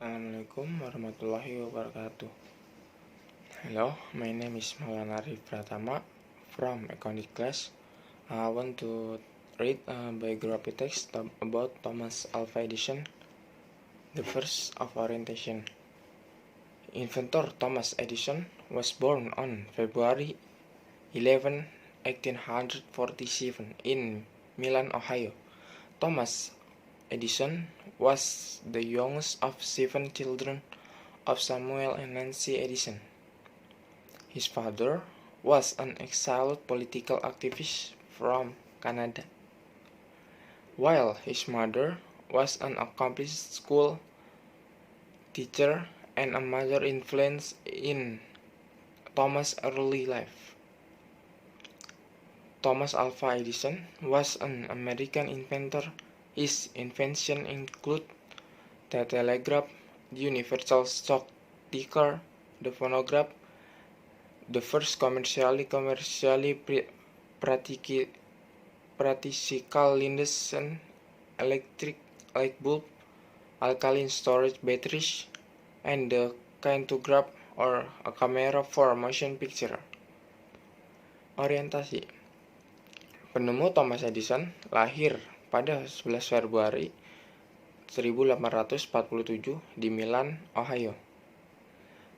Assalamualaikum warahmatullahi wabarakatuh. Hello, my name is Maulana Arif Pratama from Accounting class. I want to read a biography text about Thomas Alva Edison, the first of orientation. Inventor Thomas Edison was born on February 11, 1847 in Milan, Ohio. Thomas Edison was the youngest of 7 children of Samuel and Nancy Edison. His father was an exiled political activist from Canada, while his mother was an accomplished school teacher and a major influence in Thomas' early life. Thomas Alva Edison was an American inventor. His inventions include the telegraph, the universal stock ticker, the phonograph, the first commercially practical Lindesen electric light bulb, alkaline storage batteries, and the kinetograph or a camera for motion picture. Orientasi. Penemu Thomas Edison lahir pada 11 Februari 1847 di Milan, Ohio.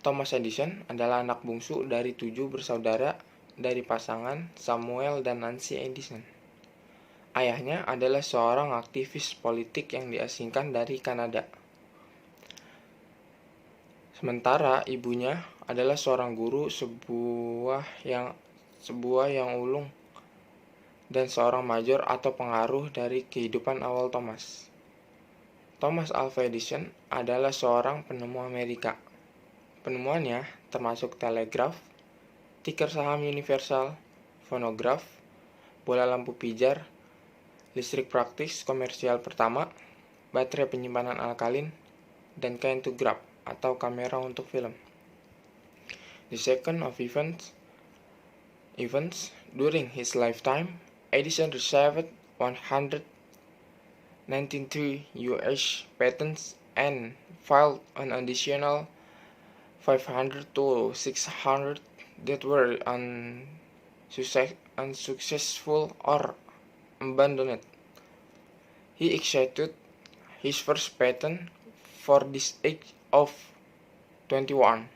Thomas Edison adalah anak bungsu dari 7 bersaudara dari pasangan Samuel dan Nancy Edison. Ayahnya adalah seorang aktivis politik yang diasingkan dari Kanada. Sementara ibunya adalah seorang guru sebuah yang ulung dan seorang major atau pengaruh dari kehidupan awal Thomas. Thomas Alva Edison adalah seorang penemu Amerika. Penemuannya termasuk telegraf, tiker saham universal, fonograf, bola lampu pijar, listrik praktis komersial pertama, baterai penyimpanan alkalin, dan kinetograph atau kamera untuk film. The second of events during his lifetime, Edison received 193 US patents and filed an additional 500 to 600 that were unsuccessful or abandoned. He executed his first patent for this age of 21.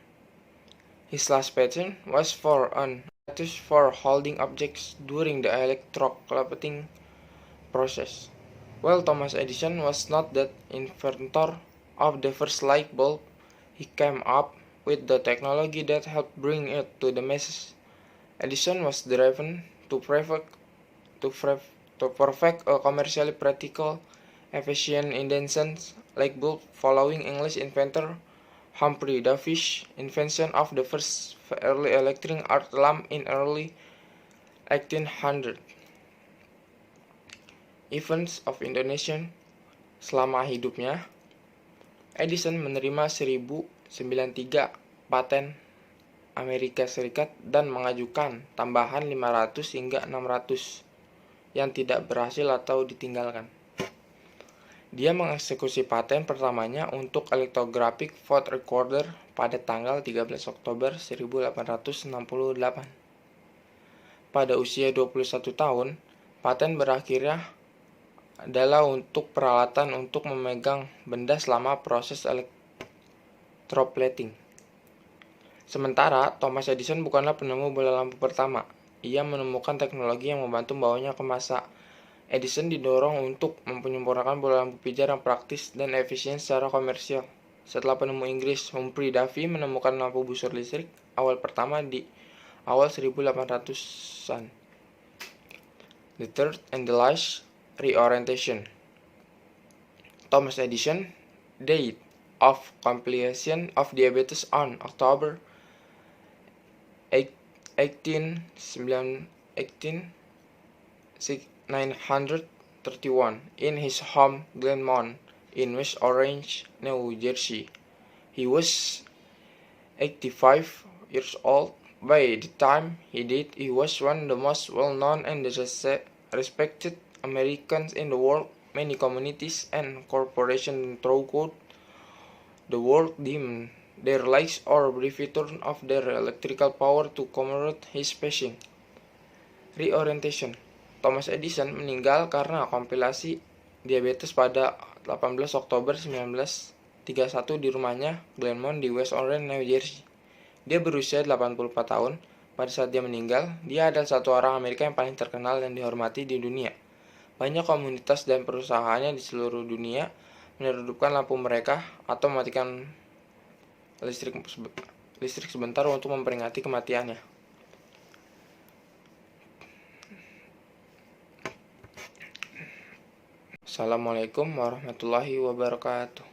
His last patent was for an apparatus for holding objects during the electroplating process. While Thomas Edison was not the inventor of the first light bulb, he came up with the technology that helped bring it to the masses. Edison was driven to perfect a commercially practical, efficient invention light bulb following English inventor Humphrey Davy's invention of the first early electric arc lamp in early 1800. Events of Indonesia. Selama hidupnya, Edison menerima 1093 paten Amerika Serikat dan mengajukan tambahan 500 hingga 600 yang tidak berhasil atau ditinggalkan. Dia mengeksekusi paten pertamanya untuk electrographic vote recorder pada tanggal 13 Oktober 1868. Pada usia 21 tahun, paten berakhirnya adalah untuk peralatan untuk memegang benda selama proses electroplating. Sementara, Thomas Edison bukanlah penemu bola lampu pertama. Ia menemukan teknologi yang membantu membawanya ke masa. Edison didorong untuk menyempurnakan bola lampu pijar yang praktis dan efisien secara komersial. Setelah penemu Inggris Humphrey Davy menemukan lampu busur listrik awal pertama di awal 1800-an. The third and the last reorientation. Thomas Edison died of complication of diabetes on October 1931 in his home Glenmont in West Orange, New Jersey. He was 85 years old. By the time he died, he was one of the most well-known and respected Americans in the world. Many communities and corporations throughout The world dimmed their lights or brief return of their electrical power to commemorate his passing. Reorientation. Thomas Edison meninggal karena komplikasi diabetes pada 18 Oktober 1931 di rumahnya Glenmont di West Orange, New Jersey. Dia berusia 84 tahun. Pada saat dia meninggal, dia adalah satu orang Amerika yang paling terkenal dan dihormati di dunia. Banyak komunitas dan perusahaannya di seluruh dunia meredupkan lampu mereka atau mematikan listrik sebentar untuk memperingati kematiannya. Assalamualaikum warahmatullahi wabarakatuh.